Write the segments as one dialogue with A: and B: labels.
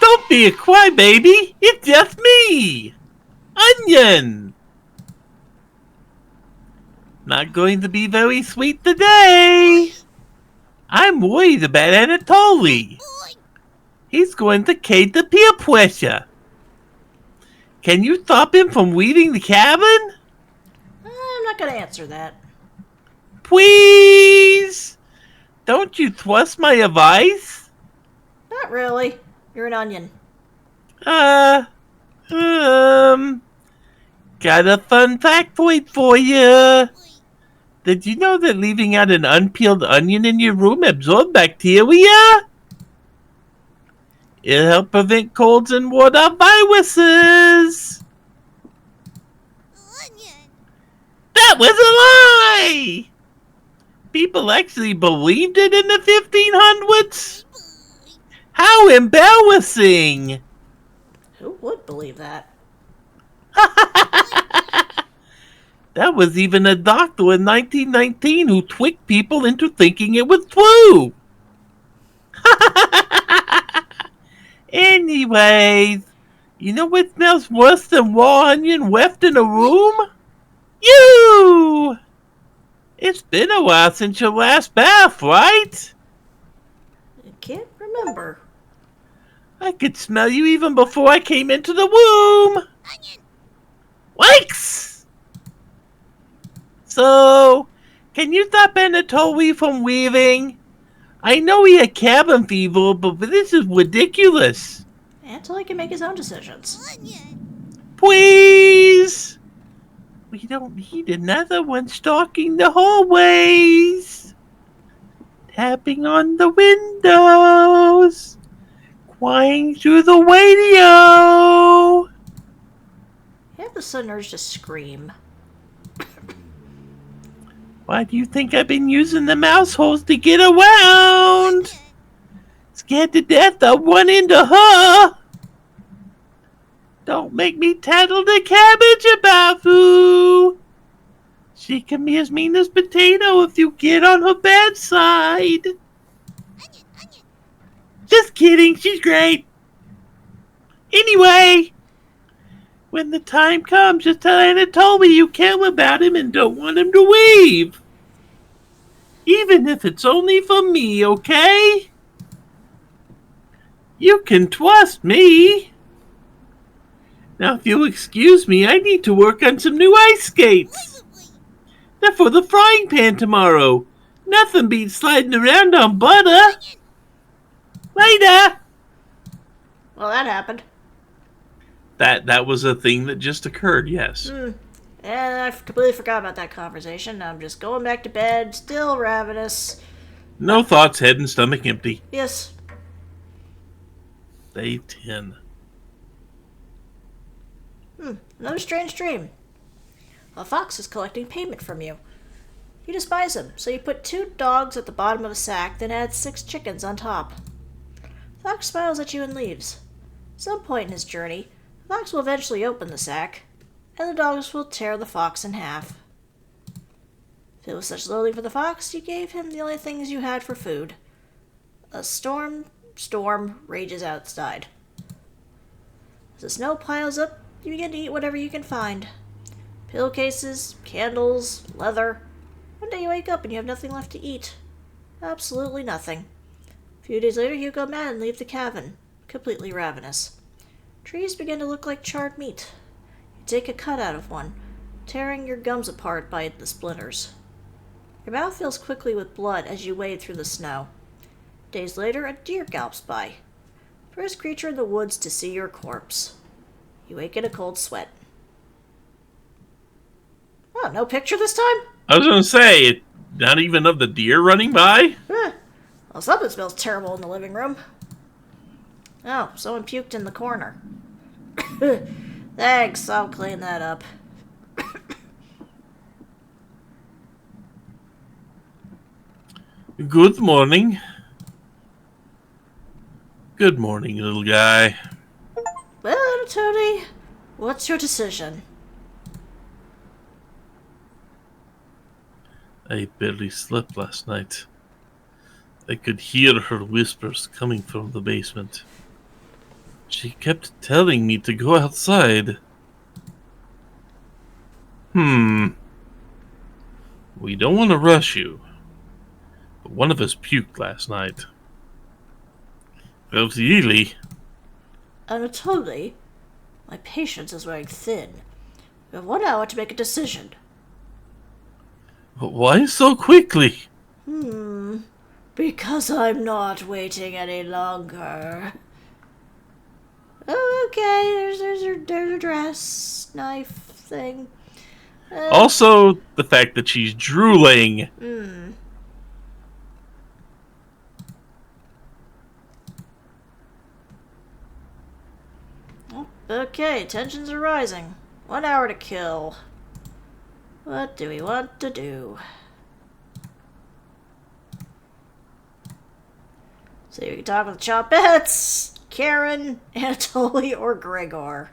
A: Don't be a crybaby. It's just me, Onion. Not going to be very sweet today. I'm worried about Anatoly. He's going to cave to peer pressure. Can you stop him from leaving the cabin?
B: I'm not going to answer that.
A: Please? Don't you trust my advice?
B: Not really. You're an onion.
A: Got a fun factoid for you. Did you know that leaving out an unpeeled onion in your room absorbs bacteria? It'll help prevent colds and ward off viruses. That was a lie! People actually believed it in the 1500s? How embarrassing!
B: Who would believe that?
A: That was even a doctor in 1919 who tricked people into thinking it was true. Anyways, you know what smells worse than raw onion left in a room? You! It's been a while since your last bath, right?
B: I can't remember.
A: I could smell you even before I came into the womb. Onion! Wakes! So, can you stop Anatoly from leaving? I know he had cabin fever, but this is ridiculous.
B: Until he can make his own decisions.
A: Please! We don't need another one stalking the hallways. Tapping on the windows. Crying through the radio.
B: You have the sudden urge to scream.
A: Why do you think I've been using the mouse holes to get around? Scared to death I'll run into her. Don't make me tattle the cabbage about who. She can be as mean as potato if you get on her bad side. Onion. Just kidding, she's great. Anyway, when the time comes, just tell Anatoly you care about him and don't want him to leave. Even if it's only for me, okay? You can trust me. Now, if you'll excuse me, I need to work on some new ice skates. They're for the frying pan tomorrow. Nothing beats sliding around on butter. Later.
B: Well, that happened.
A: That was a thing that just occurred, yes.
B: And I completely forgot about that conversation. I'm just going back to bed, still ravenous.
A: No thoughts, head and stomach empty.
B: Yes.
A: Day 10.
B: Another strange dream. A fox is collecting payment from you. You despise him, so you put 2 dogs at the bottom of a sack, then add 6 chickens on top. The fox smiles at you and leaves. At some point in his journey, the fox will eventually open the sack, and the dogs will tear the fox in half. Filled with such loathing for the fox, you gave him the only things you had for food. A storm rages outside. As the snow piles up, you begin to eat whatever you can find. Pillowcases, candles, leather. One day you wake up and you have nothing left to eat. Absolutely nothing. A few days later you go mad and leave the cabin, completely ravenous. Trees begin to look like charred meat. You take a cut out of one, tearing your gums apart by the splinters. Your mouth fills quickly with blood as you wade through the snow. Days later, a deer gallops by. First creature in the woods to see your corpse. You wake in a cold sweat. Oh, no picture this time?
A: I was going to say, not even of the deer running by?
B: Well, something smells terrible in the living room. Oh, someone puked in the corner. Thanks, I'll clean that up.
A: Good morning. Good morning, little guy.
B: Well, Tony, what's your decision?
A: I barely slept last night. I could hear her whispers coming from the basement. She kept telling me to go outside. We don't want to rush you, but one of us puked last night. Really?
B: Anatoly, my patience is wearing thin. You have 1 hour to make a decision.
A: But why so quickly?
B: Because I'm not waiting any longer. Oh, okay, there's a dress, knife thing.
A: Also, the fact that she's drooling.
B: Okay, tensions are rising. 1 hour to kill. What do we want to do? So we can talk with Chompettes, Karen, Anatoly, or Gregor.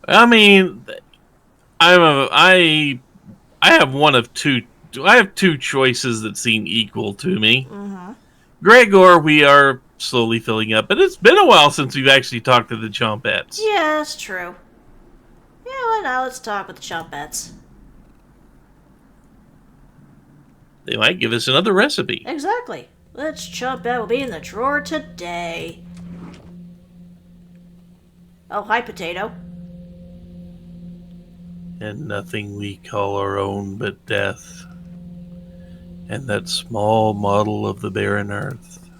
A: I mean, I have one of two. I have two choices that seem equal to me. Gregor, we are slowly filling up, but it's been a while since we've actually talked to the Chompettes.
B: Yeah, that's true. Yeah, well, now let's talk with the Chompettes.
A: They might give us another recipe.
B: Exactly. Which Chompette will be in the drawer today? Oh, hi, Potato.
A: And nothing we call our own but death. And that small model of the barren earth,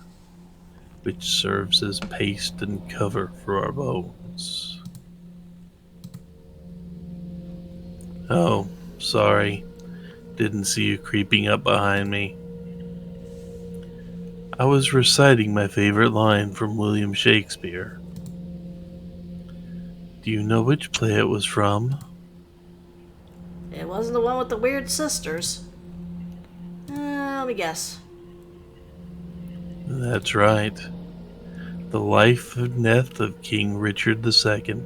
A: which serves as paste and cover for our bones. Oh, sorry. Didn't see you creeping up behind me. I was reciting my favorite line from William Shakespeare. Do you know which play it was from?
B: It wasn't the one with the weird sisters. Let me guess.
A: That's right. The Life and Death of King Richard II.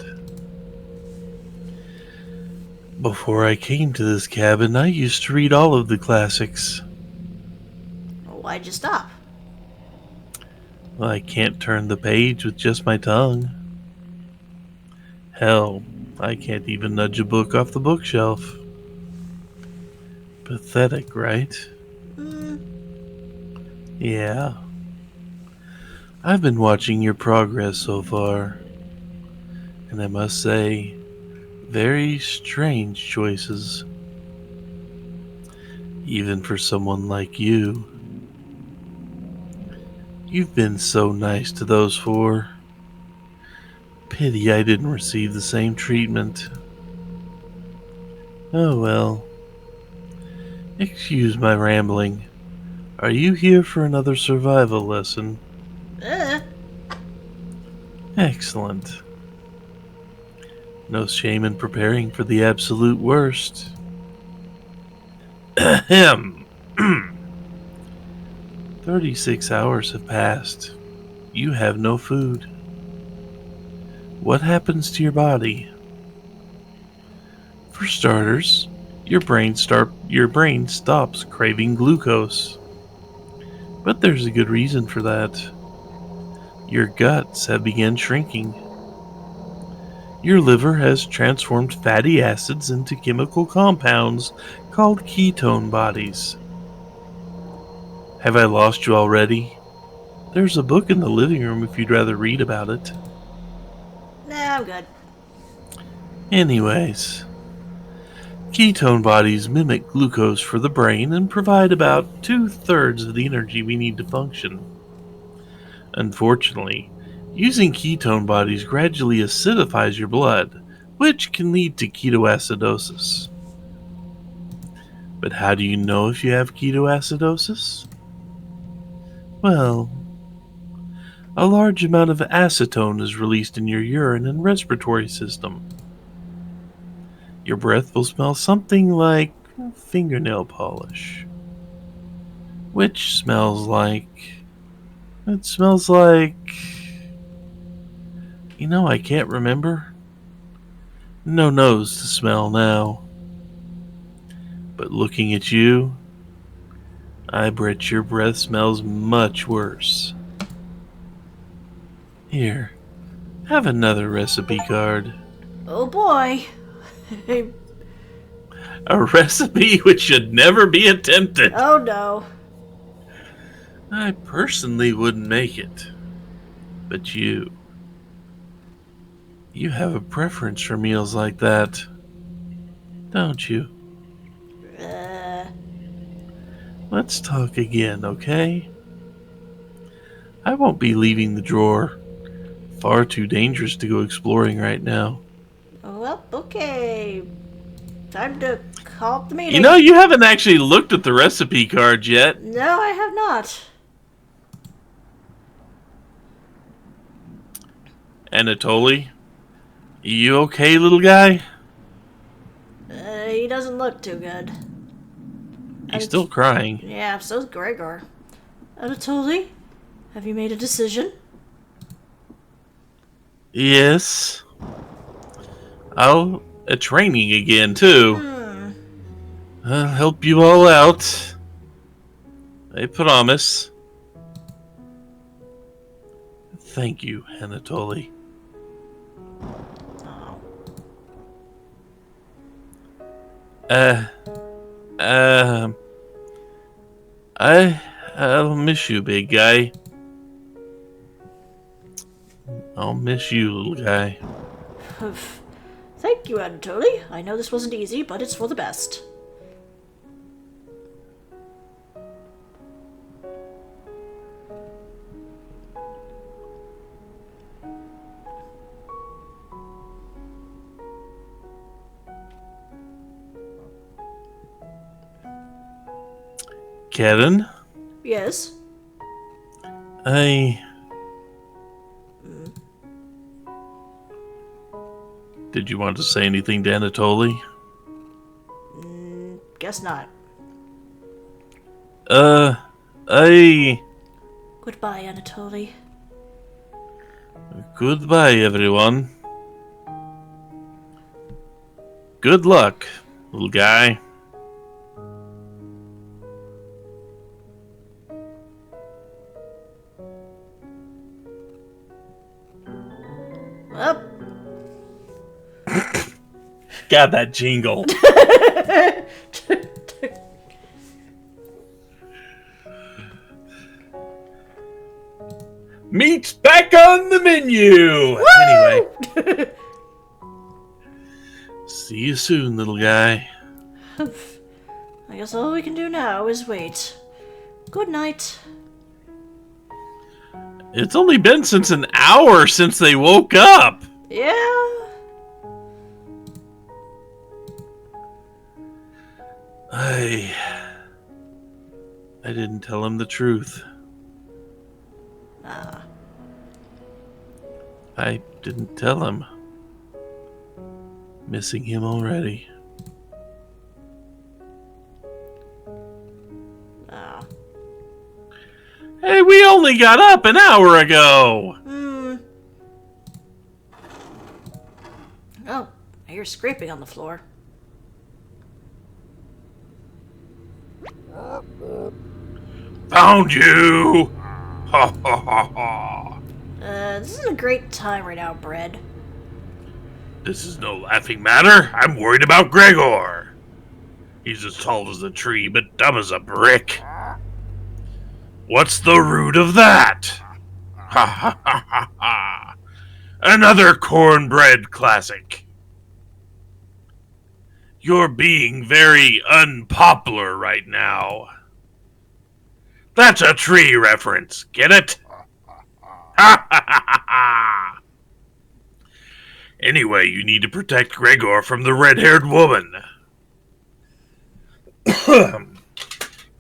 A: Before I came to this cabin, I used to read all of the classics.
B: Well, why'd you stop?
A: I can't turn the page with just my tongue. Hell, I can't even nudge a book off the bookshelf. Pathetic, right? Yeah. I've been watching your progress so far, and I must say, very strange choices. Even for someone like you. You've been so nice to those four. Pity I didn't receive the same treatment. Oh well. Excuse my rambling. Are you here for another survival lesson? Excellent. No shame in preparing for the absolute worst. Ahem. 36 hours have passed. You have no food. What happens to your body? For starters, your brain stops craving glucose. But there's a good reason for that. Your guts have begun shrinking. Your liver has transformed fatty acids into chemical compounds called ketone bodies. Have I lost you already? There's a book in the living room if you'd rather read about it.
B: Nah, I'm good.
A: Anyways, ketone bodies mimic glucose for the brain and provide about 2/3 of the energy we need to function. Unfortunately, using ketone bodies gradually acidifies your blood, which can lead to ketoacidosis. But how do you know if you have ketoacidosis? Well, a large amount of acetone is released in your urine and respiratory system. Your breath will smell something like fingernail polish. Which smells like... It smells like... I can't remember. No nose to smell now. But looking at you, I bet your breath smells much worse. Here, Have another recipe card.
B: Oh boy.
A: A recipe which should never be attempted.
B: Oh no.
A: I personally wouldn't make it. But you have a preference for meals like that, don't you? Let's talk again, okay? I won't be leaving the drawer. Far too dangerous to go exploring right now.
B: Well, okay. Time to call up the meeting.
A: You know, you haven't actually looked at the recipe card yet.
B: No, I have not.
A: Anatoly? You okay, little guy?
B: He doesn't look too good.
A: He's still crying.
B: Yeah, so's Gregor. Anatoly, have you made a decision?
A: Yes. I'll training again, too. I'll help you all out. I promise. Thank you, Anatoly. I'll miss you, big guy. I'll miss you, little guy.
B: Thank you, Anatoly. I know this wasn't easy, but it's for the best.
A: Kevin?
B: Yes?
A: Did you want to say anything to Anatoly?
B: Guess not. Goodbye, Anatoly.
A: Goodbye, everyone. Good luck, little guy.
B: Well.
A: God, that jingle. Meat's back on the menu!
B: Woo!
A: Anyway. See you soon, little guy.
B: I guess all we can do now is wait. Good night.
A: It's only been since an hour since they woke up.
B: Yeah.
A: I didn't tell him the truth. I didn't tell him. Missing him already. Hey, we only got up an hour ago!
B: Oh, I hear scraping on the floor.
A: Found you! Ha ha ha ha!
B: This isn't a great time right now, Bread.
A: This is no laughing matter. I'm worried about Gregor. He's as tall as a tree, but dumb as a brick. What's the root of that? Ha ha ha ha ha! Another cornbread classic. You're being very unpopular right now. That's a tree reference. Get it? Ha ha ha ha! Anyway, you need to protect Gregor from the red-haired woman.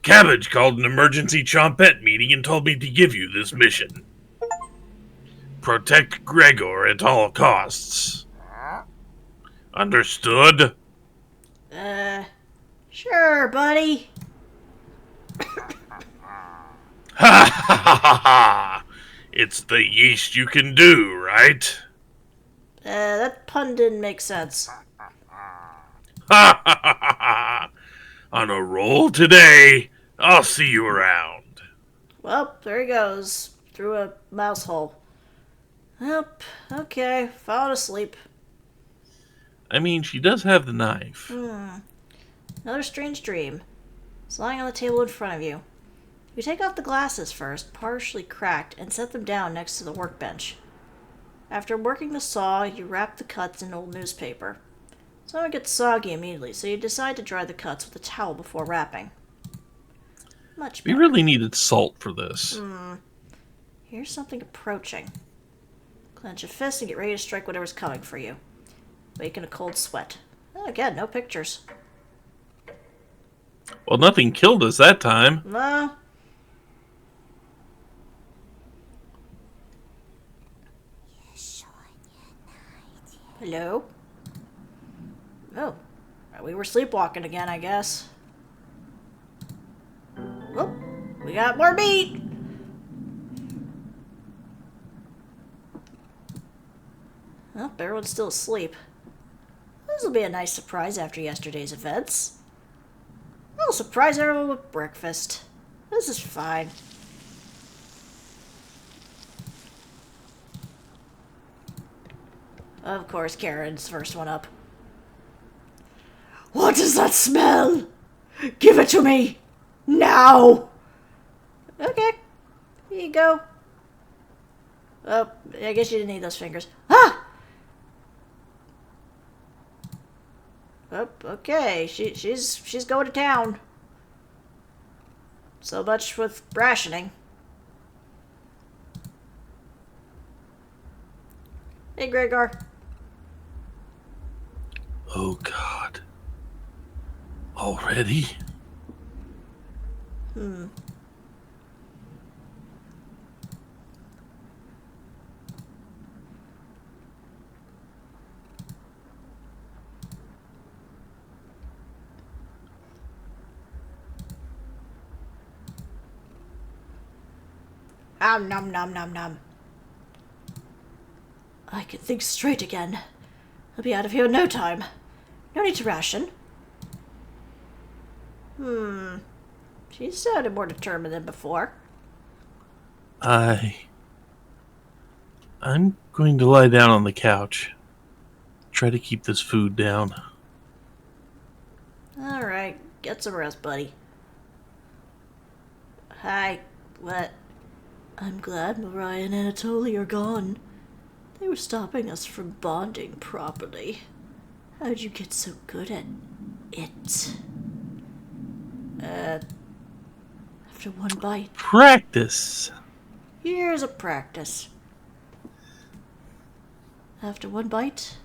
A: Cabbage called an emergency chompette meeting and told me to give you this mission. Protect Gregor at all costs. Understood?
B: Sure, buddy.
A: Ha ha ha ha ha! It's the yeast you can do, right?
B: That pun didn't make sense.
A: Ha ha ha ha ha! On a roll today. I'll see you around.
B: Well, there he goes. Through a mouse hole. Yep, okay, falling asleep.
A: I mean, she does have the knife.
B: Another strange dream. It's lying on the table in front of you. You take off the glasses first, partially cracked, and set them down next to the workbench. After working the saw, you wrap the cuts in old newspaper. Some of it gets soggy immediately, so you decide to dry the cuts with a towel before wrapping. Much
A: We
B: better.
A: really needed salt for this.
B: Here's something approaching. Clench your fist and get ready to strike whatever's coming for you. Wake in a cold sweat. Again, no pictures.
A: Well, nothing killed us that time.
B: No. Hello? Oh, we were sleepwalking again, I guess. Oh, we got more meat! Well, everyone's still asleep. This will be a nice surprise after yesterday's events. I'll surprise everyone with breakfast. This is fine. Of course, Karen's the first one up. What is that smell? Give it to me! Now! Okay. Here you go. Oh, I guess you didn't need those fingers. Ah! Oh, okay. She's going to town. So much with rationing. Hey, Gregor.
A: Oh, God. Already?
B: Nom nom nom nom. I can think straight again. I'll be out of here in no time. No need to ration. She sounded more determined than before.
A: I'm going to lie down on the couch. Try to keep this food down.
B: Alright, get some rest, buddy. Hi, what? I'm glad Mariah and Anatoly are gone. They were stopping us from bonding properly. How'd you get so good at it? After one bite.
A: Practice!
B: Years of practice. After one bite,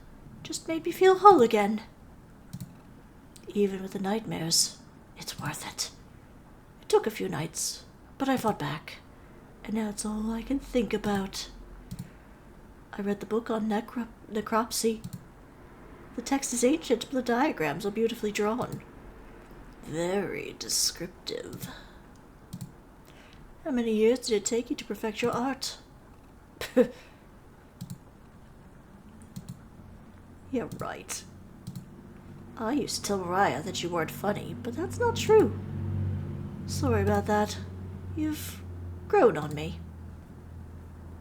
B: just made me feel whole again. Even with the nightmares, it's worth it. It took a few nights, but I fought back. And now it's all I can think about. I read the book on necropsy. The text is ancient, but the diagrams are beautifully drawn. Very descriptive. How many years did it take you to perfect your art? Yeah, right. I used to tell Mariah that you weren't funny, but that's not true. Sorry about that. You've grown on me.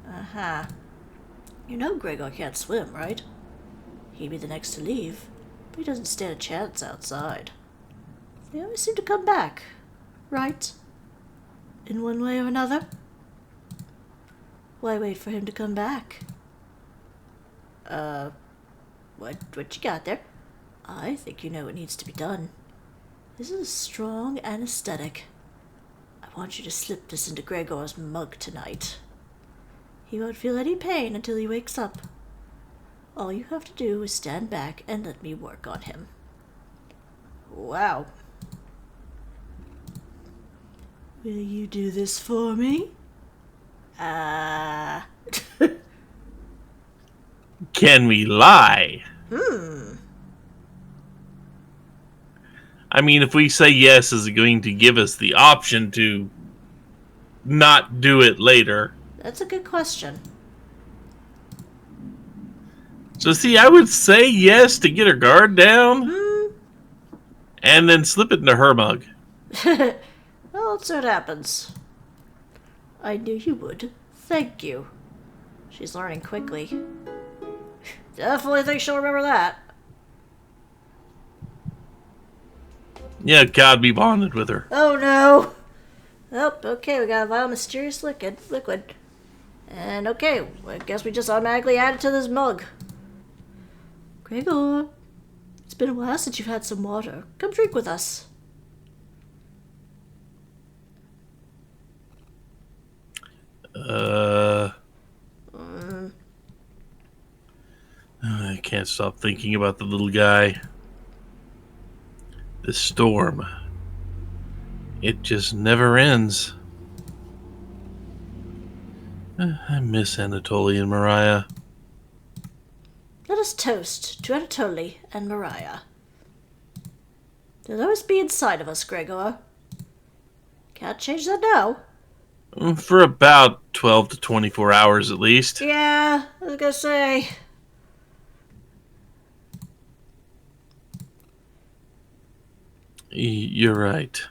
B: Uh-huh. You know Gregor can't swim, right? He'd be the next to leave, but he doesn't stand a chance outside. They always seem to come back, right? In one way or another? Why wait for him to come back? What you got there? I think you know what needs to be done. This is a strong anesthetic. I want you to slip this into Gregor's mug tonight. He won't feel any pain until he wakes up. All you have to do is stand back and let me work on him. Wow. Will you do this for me?
A: Can we lie? I mean, if we say yes, is it going to give us the option to not do it later?
B: That's a good question.
A: So see, I would say yes to get her guard down, and then slip it into her mug.
B: Well, let's see what happens. I knew you would. Thank you. She's learning quickly. Definitely think she'll remember that.
A: Yeah, God be bonded with her.
B: Oh no! Oh, okay, we got a vial of mysterious liquid. And okay, I guess we just automatically add it to this mug. Gregor, it's been a while since you've had some water. Come drink with us.
A: I can't stop thinking about the little guy. This storm. It just never ends. I miss Anatoly and Mariah.
B: Let us toast to Anatoly and Mariah. They'll always be inside of us, Gregor. Can't change that now.
A: For about 12 to 24 hours at least.
B: Yeah, I was gonna say.
A: You're right.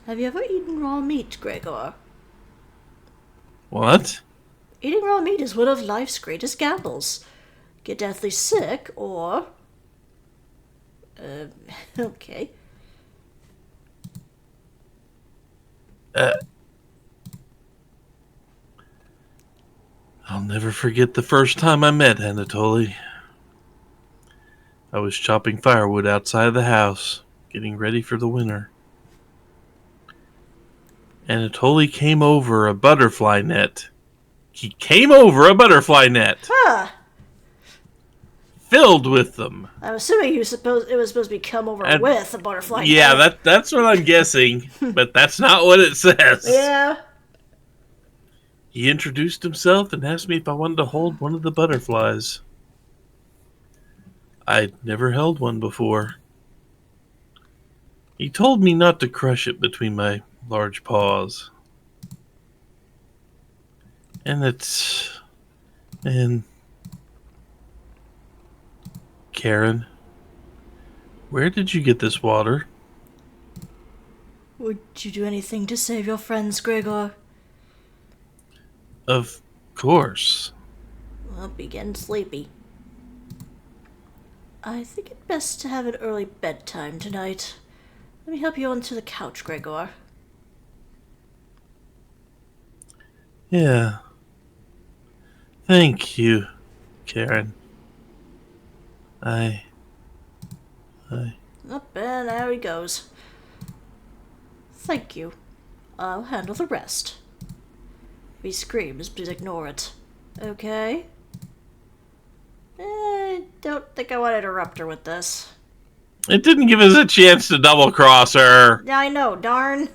B: Have you ever eaten raw meat, Gregor?
A: What?
B: Eating raw meat is one of life's greatest gambles. Get deathly sick, or... okay.
A: I'll never forget the first time I met Anatoly. I was chopping firewood outside the house, getting ready for the winter. Anatoly came over a butterfly net. He came over a butterfly net.
B: Huh.
A: Filled with them.
B: I'm assuming it was supposed to be come over with a butterfly.
A: Yeah,
B: net.
A: that's what I'm guessing, but that's not what it says.
B: Yeah.
A: He introduced himself and asked me if I wanted to hold one of the butterflies. I'd never held one before. He told me not to crush it between my large paws. And Karen, where did you get this water?
B: Would you do anything to save your friends, Gregor?
A: Of course.
B: Well, be getting sleepy. I think it best to have an early bedtime tonight. Let me help you onto the couch, Gregor.
A: Yeah. Thank you, Karen. I...
B: Up and there he goes. Thank you. I'll handle the rest. If he screams, please ignore it. Okay? I don't think I want to interrupt her with this.
A: It didn't give us a chance to double-cross her.
B: Yeah, I know, darn.